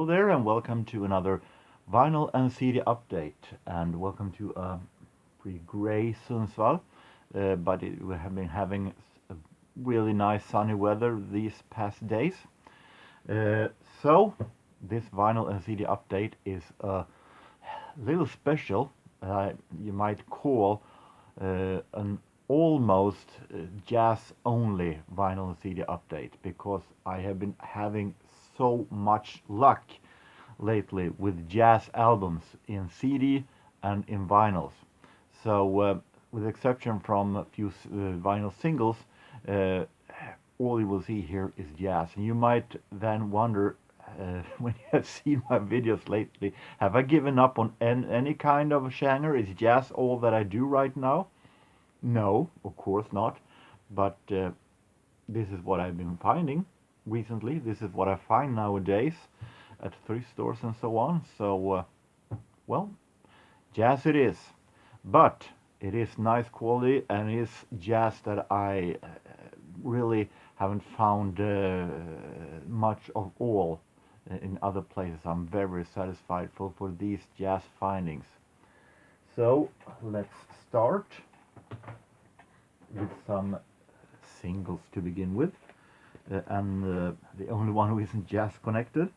Hello there and welcome to another vinyl and CD update, and welcome to a pretty grey Sundsvall, we have been having a really nice sunny weather these past days. So this vinyl and CD update is a little special, you might call an almost jazz only vinyl and CD update, because I have been having so much luck lately with jazz albums in CD and in vinyls. So with exception from a few vinyl singles, all you will see here is jazz. And you might then wonder, when you have seen my videos lately, have I given up on any kind of genre? Is jazz all that I do right now? No, of course not. But this is what I've been finding recently. This is what I find nowadays at thrift stores and so on. So, well, jazz it is. But it is nice quality, and it is jazz that I really haven't found much of all in other places. I'm very satisfied for these jazz findings. So let's start with some singles to begin with, and the only one who isn't jazz connected.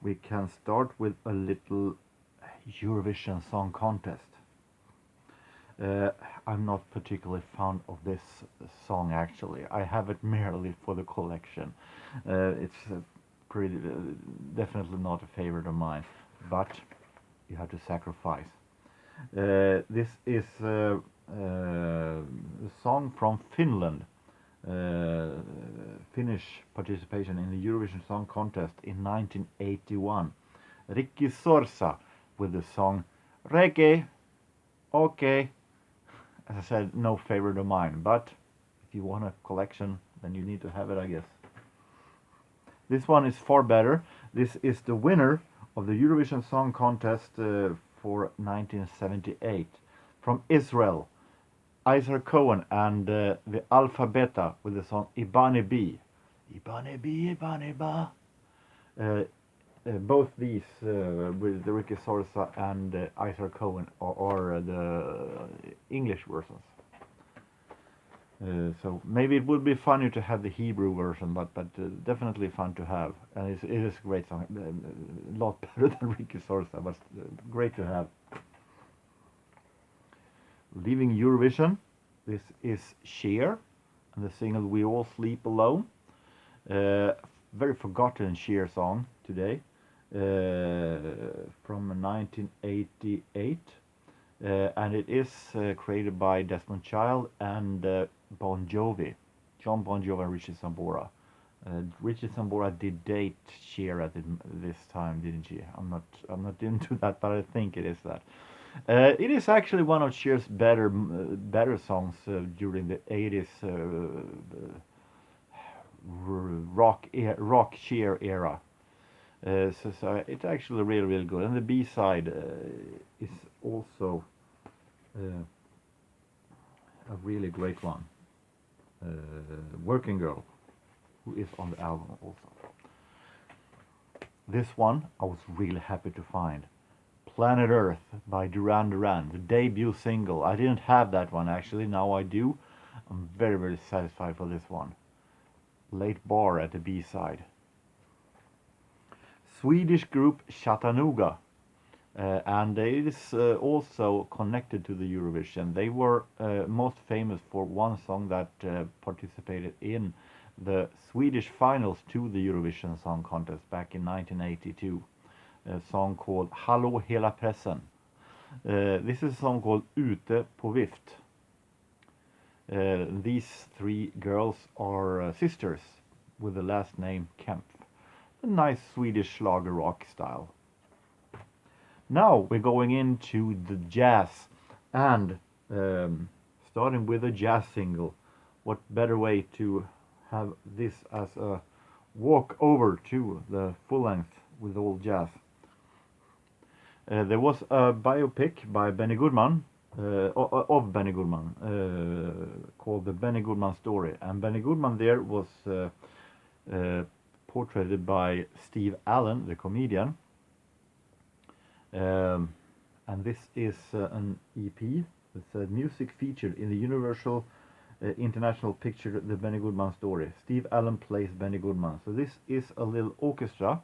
We can start with a little Eurovision Song Contest. I'm not particularly fond of this song, actually. I have it merely for the collection. It's pretty definitely not a favorite of mine, but you have to sacrifice. This is a song from Finland, Finnish participation in the Eurovision Song Contest in 1981. Ricky Sorsa with the song Reggae. Okay, as I said, no favorite of mine, but if you want a collection, then you need to have it, I guess. This one is far better. This is the winner of the Eurovision Song Contest for 1978 from Israel, Isaac Cohen and the Alpha Beta with the song Ibane B. Ibane B, Ibane Ba. Both these with the Ricky Sorsa and Isaac Cohen are the English versions. So maybe it would be funny to have the Hebrew version, but definitely fun to have. And it is a great song, a lot better than Ricky Sorsa, but great to have. Leaving Eurovision, this is Cher and the single We All Sleep Alone. Very forgotten Cher song today, from 1988, and it is created by Desmond Child and Bon Jovi, John Bon Jovi and Richie Sambora. Richie Sambora did date Cher at this time, didn't she? I'm not into that, but I think it is that. It is actually one of Cher's better songs during the 80s rock Cher era. So it's actually really good, and the B-side is also a really great one. Working Girl, who is on the album also. This one I was really happy to find. Planet Earth by Duran, the debut single. I didn't have that one actually, now I do. I'm very satisfied for this one. Late bar at the B-side. Swedish group Chattanooga, and it is also connected to the Eurovision. They were most famous for one song that participated in the Swedish finals to the Eurovision Song Contest back in 1982. A song called Hallå hela pressen. This is a song called Ute på vift. These three girls are sisters with the last name Kemp. A nice Swedish Schlager rock style. Now we're going into the jazz, and starting with a jazz single. What better way to have this as a walk over to the full length with all jazz. There was a biopic by Benny Goodman, of Benny Goodman, called The Benny Goodman Story, and Benny Goodman there was portrayed by Steve Allen, the comedian. And this is an EP. It's a music featured in the Universal International picture, The Benny Goodman Story. Steve Allen plays Benny Goodman. So this is a little orchestra.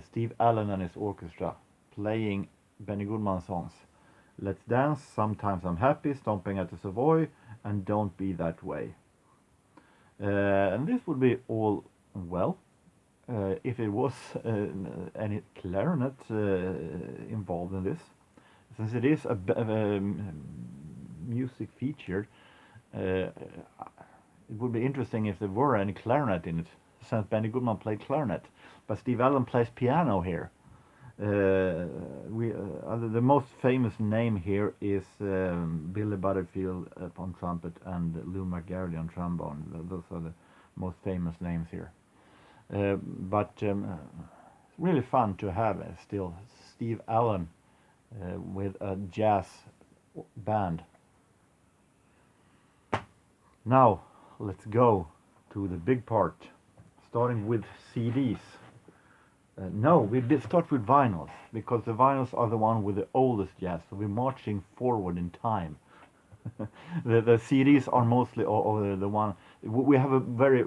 Steve Allen and his orchestra playing Benny Goodman songs. Let's Dance, Sometimes I'm Happy, Stomping at the Savoy, and Don't Be That Way. And this would be all well if it was any clarinet involved in this. Since it is a music featured, it would be interesting if there were any clarinet in it, since Benny Goodman played clarinet, but Steve Allen plays piano here. The most famous name here is Billy Butterfield on trumpet and Lou McGarry on trombone. Those are the most famous names here. But really fun to have still Steve Allen with a jazz band. Now let's go to the big part, starting with CDs. No, we did start with vinyls, because the vinyls are the one with the oldest jazz, so we're marching forward in time. the CDs are mostly the one. We have a very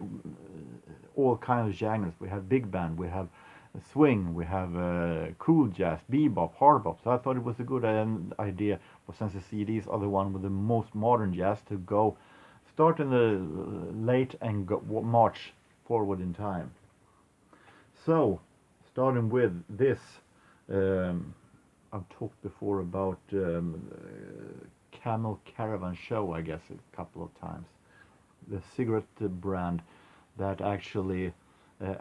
all kinds of genres. We have big band, we have swing, we have cool jazz, bebop, hardbop. So I thought it was a good idea, since the CDs are the one with the most modern jazz, to go start in the late and go march forward in time. So starting with this, I've talked before about Camel Caravan Show, I guess, a couple of times. The cigarette brand that actually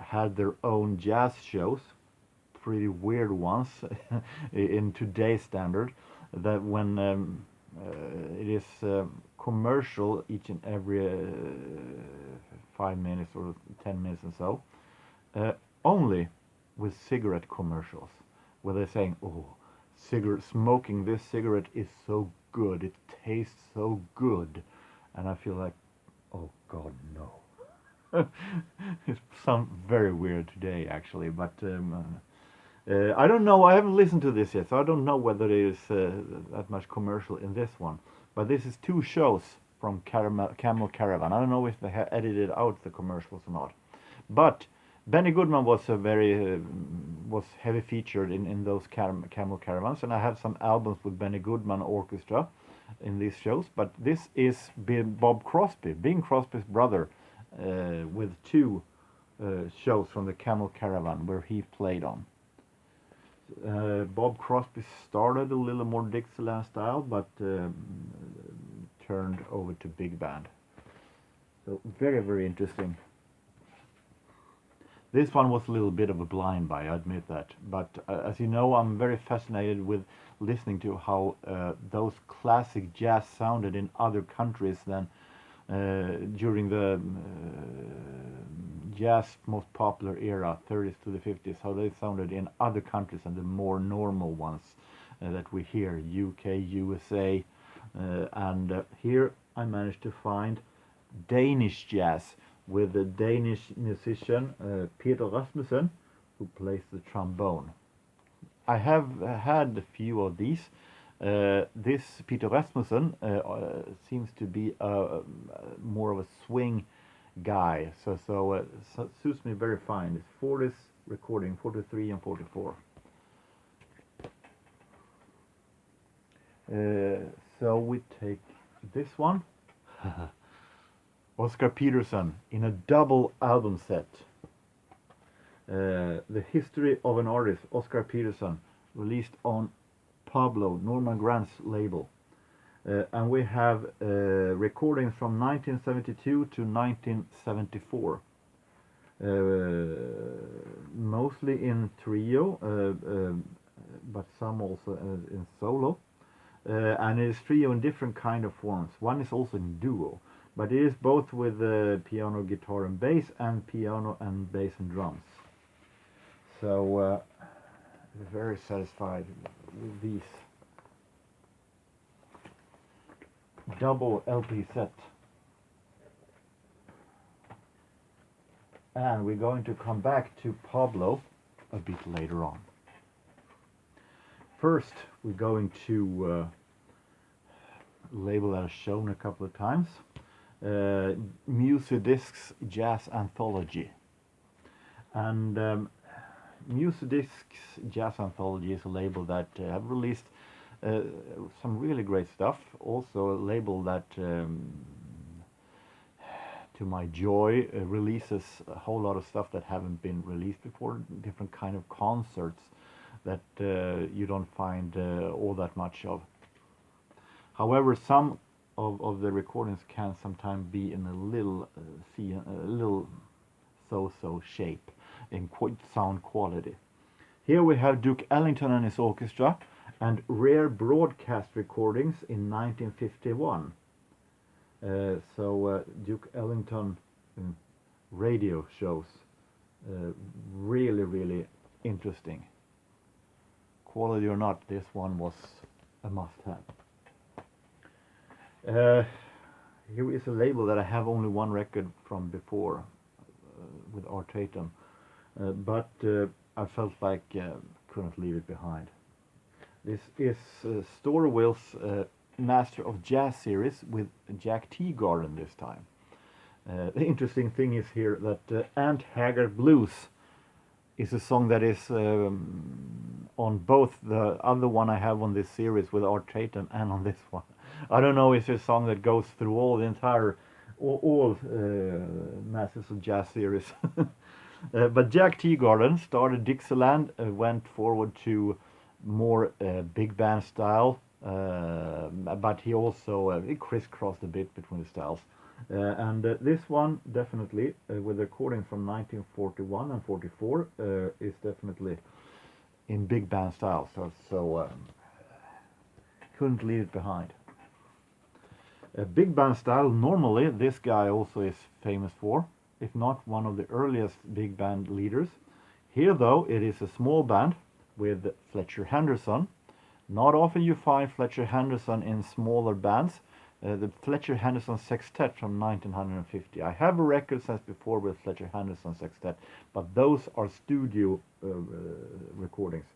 had their own jazz shows, pretty weird ones in today's standard, that when it is commercial each and every 5 minutes or 10 minutes and so, only with cigarette commercials, where they're saying, oh, smoking this cigarette is so good, it tastes so good, and I feel like, oh God, no. It sounds very weird today, actually, but I don't know, I haven't listened to this yet, so I don't know whether there is that much commercial in this one. But this is 2 shows from Camel Caravan. I don't know if they have edited out the commercials or not. But Benny Goodman was was heavy featured in those Camel Caravans, and I have some albums with Benny Goodman Orchestra in these shows. But this is Bob Crosby, Bing Crosby's brother, with 2 shows from the Camel Caravan where he played on. Bob Crosby started a little more Dixieland style, but turned over to big band. So very, very interesting. This one was a little bit of a blind buy, I admit that. But as you know, I'm very fascinated with listening to how those classic jazz sounded in other countries than during the jazz most popular era, 30s to the 50s, how they sounded in other countries and the more normal ones that we hear, UK, USA, and here I managed to find Danish jazz with the Danish musician Peter Rasmussen, who plays the trombone. I have had a few of these. This Peter Rasmussen seems to be more of a swing guy, so suits me very fine. It's 40s recording, 43 and 44. So we take this one. Oscar Peterson in a double album set. The History of an Artist, Oscar Peterson, released on Pablo, Norman Grant's label. And we have recordings from 1972 to 1974. Mostly in trio, but some also in solo. And it is trio in different kind of forms. One is also in duo, but it is both with piano, guitar and bass, and piano and bass and drums. So very satisfied with these double LP set. And we're going to come back to Pablo a bit later on. First, we're going to label that as shown a couple of times. Musidiscs Jazz Anthology. And Musidiscs Jazz Anthology is a label that have released some really great stuff. Also a label that, to my joy, releases a whole lot of stuff that haven't been released before, different kind of concerts that you don't find all that much of. However, some of the recordings can sometimes be in a little so-so shape in sound quality. Here we have Duke Ellington and his orchestra and rare broadcast recordings in 1951. Duke Ellington radio shows, really interesting. Quality or not, this one was a must-have. Here is a label that I have only one record from before, with Art Tatum, but I felt like couldn't leave it behind. This is Storwill's Master of Jazz series with Jack Teagarden this time. The interesting thing is here that Haggard Blues is a song that is on both the other one I have on this series with Art Tatum and on this one. I don't know if it's a song that goes through all the entire all Masters of Jazz series. But Jack Teagarden started Dixieland, went forward to more big band style, but he also he crisscrossed a bit between the styles. This one definitely, with recordings from 1941 and 44, is definitely in big band style. So couldn't leave it behind. Big band style, normally this guy also is famous for, if not one of the earliest big band leaders. Here though, it is a small band with Fletcher Henderson. Not often you find Fletcher Henderson in smaller bands. The Fletcher Henderson Sextet from 1950. I have a record since before with Fletcher Henderson Sextet, but those are studio recordings.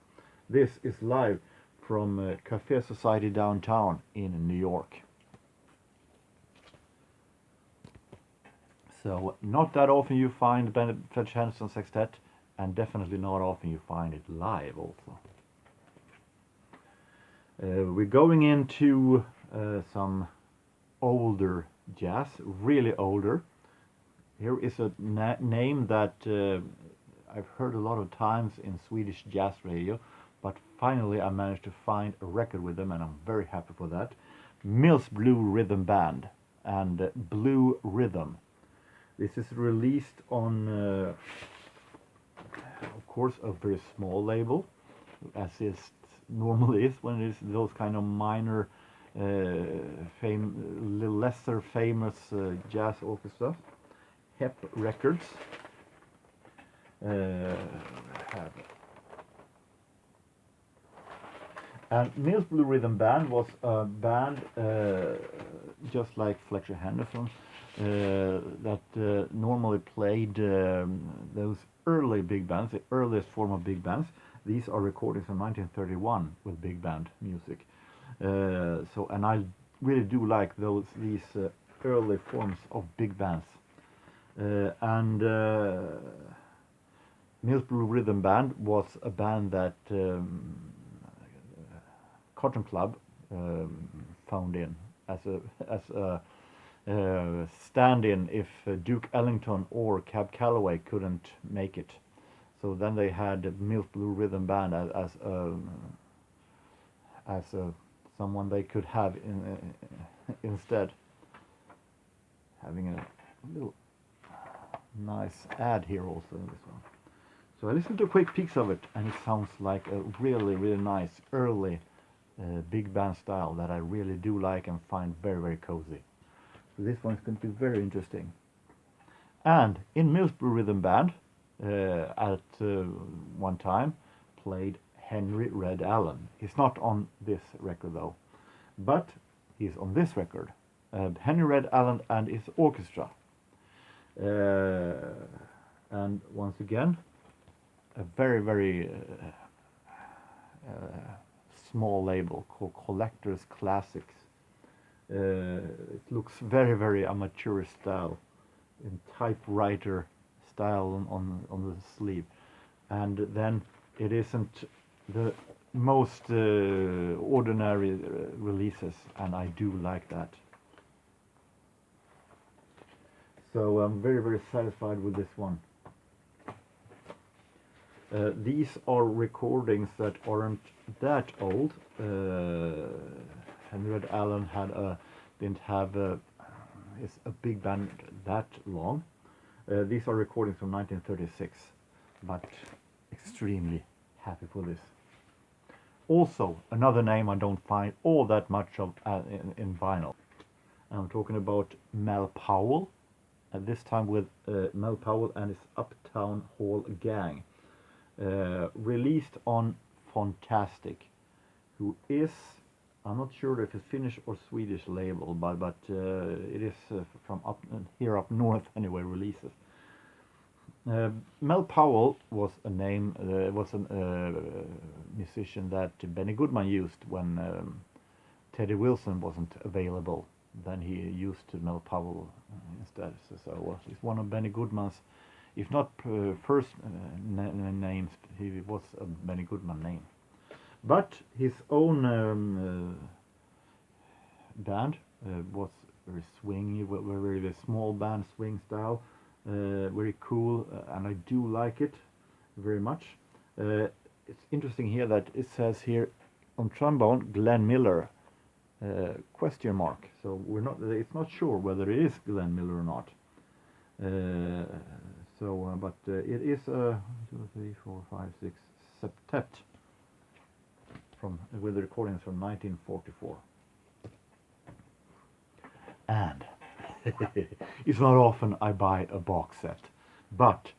This is live from Cafe Society downtown in New York. So not that often you find Fletcher Henderson Sextet, and definitely not often you find it live also. We're going into some older jazz, really older. Here is a name that I've heard a lot of times in Swedish jazz radio, but finally I managed to find a record with them and I'm very happy for that. Mills Blue Rhythm Band and Blue Rhythm. This is released on, of course, a very small label, as it normally is when it is those kind of minor, lesser famous jazz orchestras. Hep Records. And Mills Blue Rhythm Band was a band just like Fletcher Henderson that normally played those early big bands, the earliest form of big bands. These are recordings from 1931 with big band music. And I really do like these early forms of big bands. Mills Blue Rhythm Band was a band that Cotton Club found in as a stand-in if Duke Ellington or Cab Calloway couldn't make it. So then they had Mills Blue Rhythm Band as someone they could have instead. Having a little nice ad here also in this one. So I listened to quick peeks of it, and it sounds like a really nice early big band style that I really do like and find very cozy. So this one's going to be very interesting. And in Mills Blue Rhythm Band, at one time, played Henry Red Allen. He's not on this record though, but he's on this record. Henry Red Allen and his orchestra. And once again, a very, very small label called Collector's Classics. It looks very, very amateur style, in typewriter style on the sleeve. And then it isn't the most ordinary releases, and I do like that. So I'm very, very satisfied with this one. These are recordings that aren't that old. Henry Allen didn't have a big band that long. These are recordings from 1936, but extremely happy for this. Also, another name I don't find all that much of in vinyl. I'm talking about Mel Powell, and this time with Mel Powell and his Uptown Hall Gang. Released on Fantastic, who is, I'm not sure if it's Finnish or Swedish label, but it is from up north anyway. Releases. Mel Powell was a musician that Benny Goodman used when Teddy Wilson wasn't available. Then he used Mel Powell instead. So he's one of Benny Goodman's, if not first names, he was a Benny Goodman name. But his own band was very swingy, very small band, swing style, very cool, and I do like it very much. It's interesting here that it says here on trombone Glenn Miller, question mark. So it's not sure whether it is Glenn Miller or not. But it is 2, 3, 4, 5, 6 septet with the recordings from 1944. And it's not often I buy a box set, but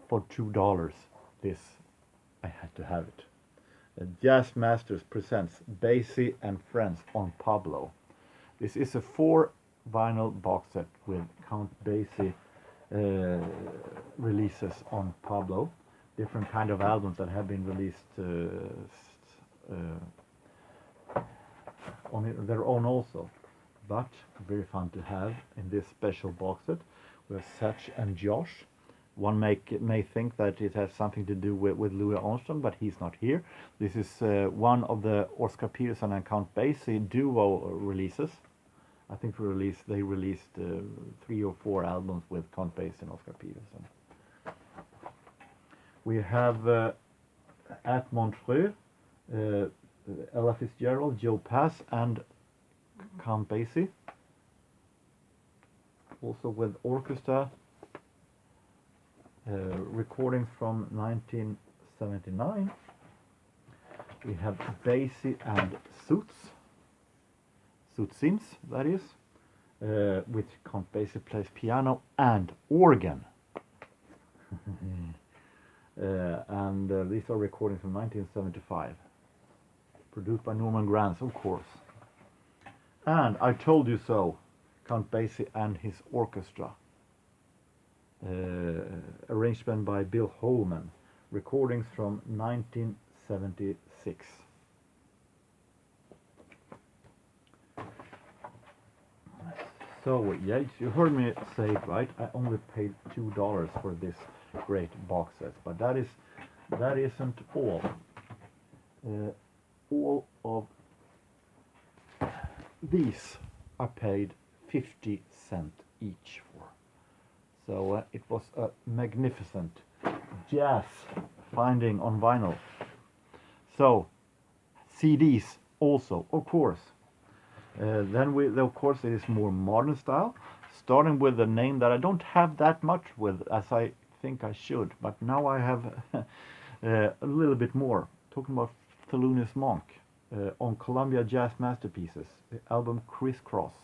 for $2, this I had to have it. Jazz Masters presents Basie and Friends on Pablo. This is a 4 vinyl box set with Count Basie releases on Pablo, different kind of albums that have been released on their own also, but very fun to have in this special box set. We have Satch and Josh. One may think that it has something to do with Louis Armstrong, but he's not here. This is one of the Oscar Peterson and Count Basie duo releases. I think they released 3 or 4 albums with Count Basie and Oscar Peterson. We have at Montreux, Ella Fitzgerald, Joe Pass, and Count Basie. Also with orchestra, recordings from 1979. We have Basie and Suits, that is, which Count Basie plays piano and organ. And these are recordings from 1975, produced by Norman Granz, of course. And I Told You So, Count Basie and his orchestra, arrangement by Bill Holman, recordings from 1976. So yeah, you heard me say it right. I only paid $2 for this great box set, but that isn't all. All of these I paid 50 cents each for. So it was a magnificent jazz finding on vinyl. So CDs also, of course. Then of course it is more modern style, starting with a name that I don't have that much with as I think I should, but now I have a little bit more. Talking about Thelonious Monk on Columbia Jazz Masterpieces, the album Crisscross.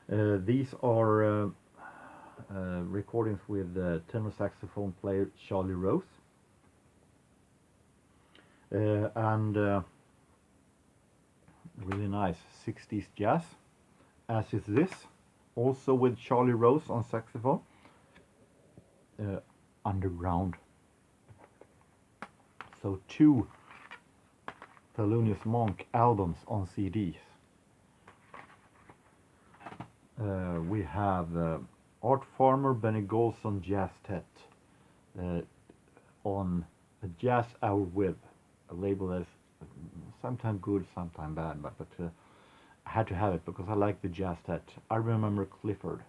These are recordings with tenor saxophone player Charlie Rose, and really nice 60s jazz, as is this, also with Charlie Rose on saxophone. underground. So 2 Thelonious Monk albums on CDs. We have Art Farmer, Benny Golson, Jazz Tet on a Jazz Hour with a label that's sometimes good, sometimes bad, but I had to have it because I like the Jazz Tet. I remember Clifford,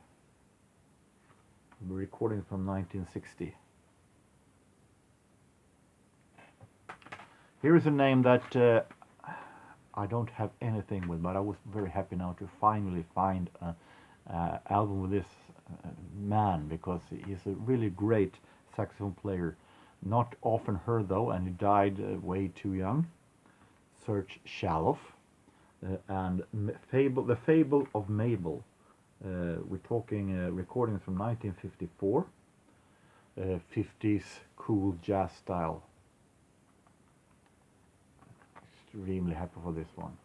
the recording from 1960. Here is a name that I don't have anything with, but I was very happy now to finally find an album with this man, because he's a really great saxophone player. Not often heard though, and he died way too young. Serge Shaloff, and The Fable of Mabel. We're talking recordings from 1954, 50s cool jazz style. Extremely happy for this one.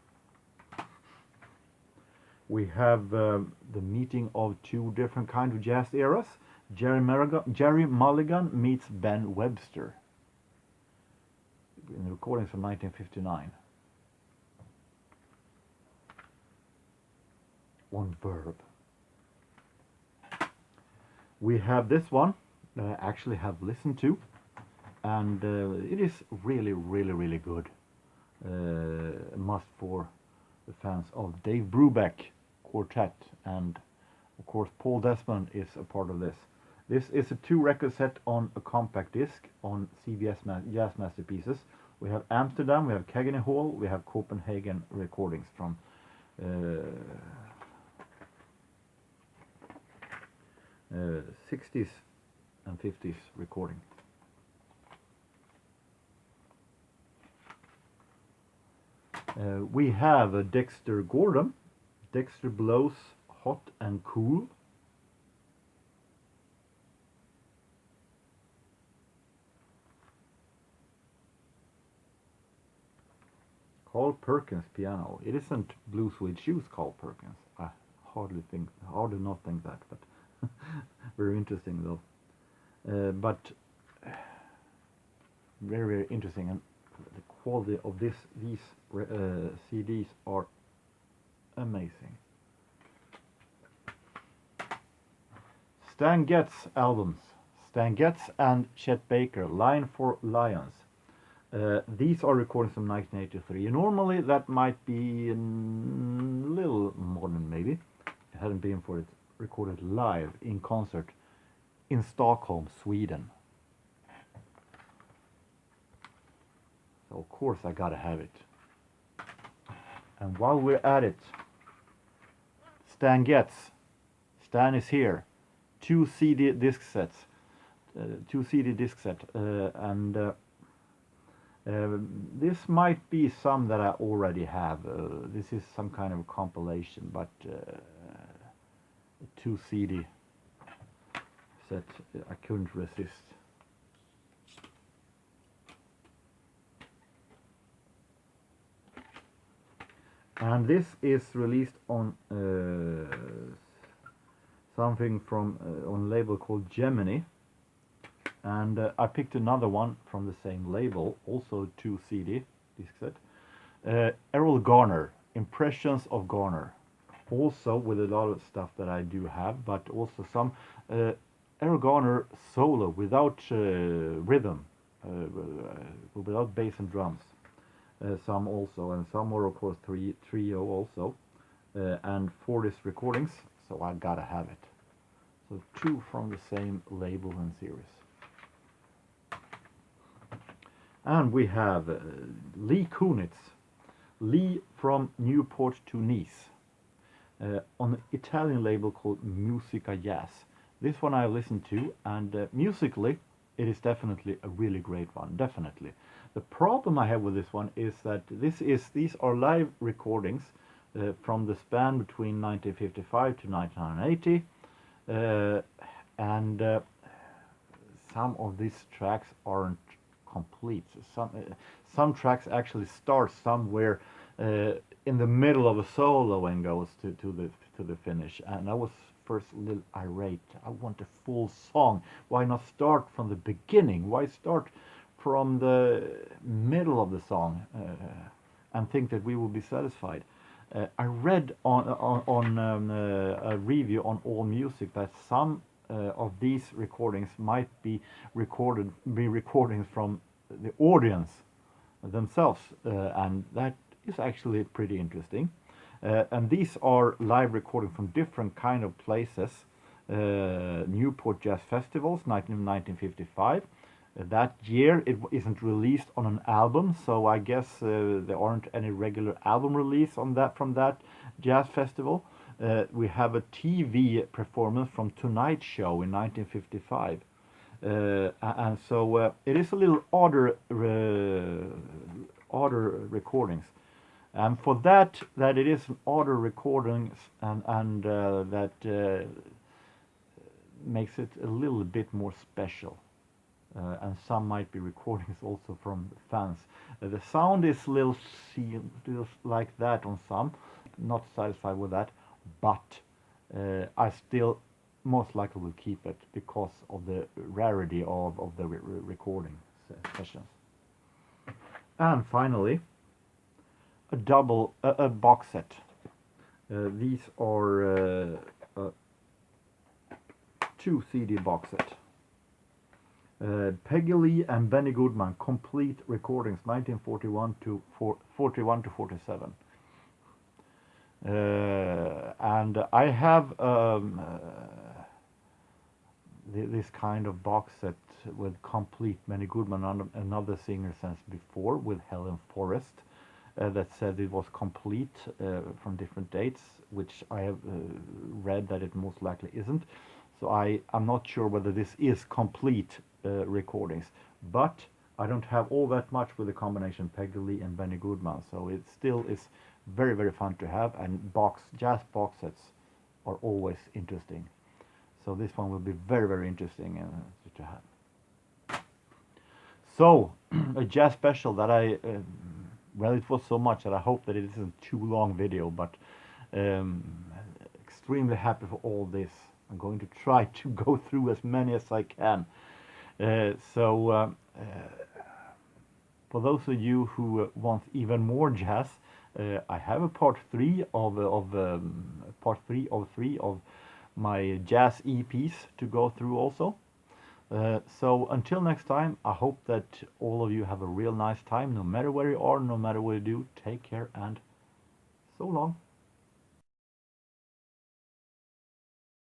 We have the meeting of 2 different kinds of jazz eras. Jerry Mulligan meets Ben Webster in the recordings from 1959. On Verb. We have this one that I actually have listened to, and it is really good. A must for the fans of Dave Brubeck Quartet, and of course Paul Desmond is a part of this. This is a 2 record set on a compact disc on CBS Jazz Masterpieces. We have Amsterdam, we have Cagney Hall, we have Copenhagen recordings from 60s and 50s recording. We have Dexter Gordon. Dexter Blows Hot and Cool. Carl Perkins piano. It isn't Blues with Shoes Carl Perkins. I hardly not think that, but very interesting though. But very interesting, and the quality of these CDs are amazing. Stan Getz albums. Stan Getz and Chet Baker, Lion for Lions. These are recordings from 1983. Normally that might be a little modern, maybe. It hadn't been for it recorded live in concert in Stockholm, Sweden. So of course I gotta have it. And while we're at it, Stan Getz. Stan is here. 2 CD disc sets. 2 CD disc set. This might be some that I already have. This is some kind of a compilation, but 2 CD set I couldn't resist. And this is released on something from on a label called Gemini. And I picked another one from the same label, also 2 CD disc set. Errol Garner, Impressions of Garner. Also with a lot of stuff that I do have, but also some Errol Garner solo without rhythm, without bass and drums. Some also, and some were of course trio also, and 4 disc recordings, so I gotta have it. So 2 from the same label and series. And we have Lee Kunitz, Lee from Newport to Nice, on an Italian label called Musica Jazz. This one I listened to, and musically it is definitely a really great one, definitely. The problem I have with this one is that these are live recordings from the span between 1955 to 1980, and some of these tracks aren't complete. Some tracks actually start somewhere in the middle of a solo and goes to the finish. And I was first a little irate. I want a full song. Why not start from the beginning? Why start from the middle of the song and think that we will be satisfied? I read on a review on AllMusic that some of these recordings might be recordings from the audience themselves, and that is actually pretty interesting. And these are live recordings from different kind of places. Newport Jazz Festivals, 1955. That year it isn't released on an album, so I guess there aren't any regular album release on that from that jazz festival. We have a TV performance from Tonight Show in 1955. And so it is a little odder recordings, and for that it is an odder recordings, and that makes it a little bit more special. And some might be recordings also from fans. The sound is little like that on some. Not satisfied with that, but I still most likely will keep it because of the rarity of the recording sessions. And finally, a box set. These are a 2 CD box set. Peggy Lee and Benny Goodman, complete recordings, 1941 to 47. And I have this kind of box set with complete Benny Goodman, another singer since before, with Helen Forrest, that said it was complete from different dates, which I have read that it most likely isn't. So I'm not sure whether this is complete recordings, but I don't have all that much with the combination Peggy Lee and Benny Goodman, so it still is very, very fun to have, and jazz box sets are always interesting. So this one will be very, very interesting to have. So, a jazz special that well, it was so much that I hope that it isn't too long video, but extremely happy for all this. I'm going to try to go through as many as I can. For those of you who want even more jazz, I have a part 3 of 3 of my jazz EPs to go through also. So until next time, I hope that all of you have a real nice time, no matter where you are, no matter what you do. Take care and so long.